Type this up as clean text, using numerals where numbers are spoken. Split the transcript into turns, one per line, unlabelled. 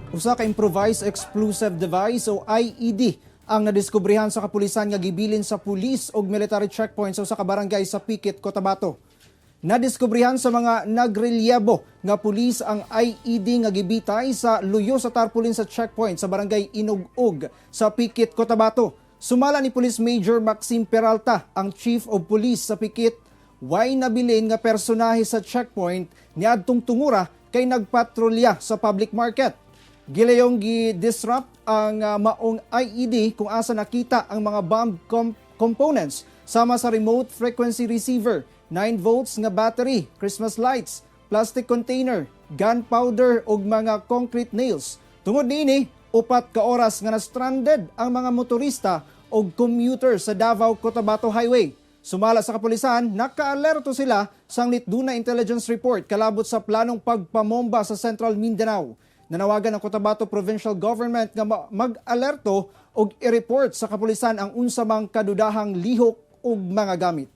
Usa ka improvised explosive device o IED ang nadiskubrihan sa kapulisan nga gibilin sa pulis og military checkpoint sa usa ka barangay sa Pikit, Cotabato. Nadiskubrihan sa mga nagrelyebo nga pulis ang IED nga gibitay sa luyo sa tarpaulin sa checkpoint sa barangay Inugog sa Pikit, Cotabato. Sumala ni Police Major Maxime Peralta, ang Chief of Police sa Pikit, way nabilin nga personahe sa checkpoint niadtong tungura kay nagpatrolya sa public market. Gilayong gi-disrupt ang maong IED kung asa nakita ang mga bomb components sama sa remote frequency receiver, 9 volts nga battery, Christmas lights, plastic container, gunpowder ug mga concrete nails. Tungod niini, 4 ka oras nga na-stranded ang mga motorista ug commuter sa Davao-Cotabato Highway. Sumala sa kapulisan, naka-alerto sila sa Litduna Intelligence Report kalabot sa planong pagpamomba sa Central Mindanao. Nanawagan ng Cotabato Provincial Government nga mag-alerto o i-report sa kapulisan ang unsa mang kadudahang lihok ug mga gamit.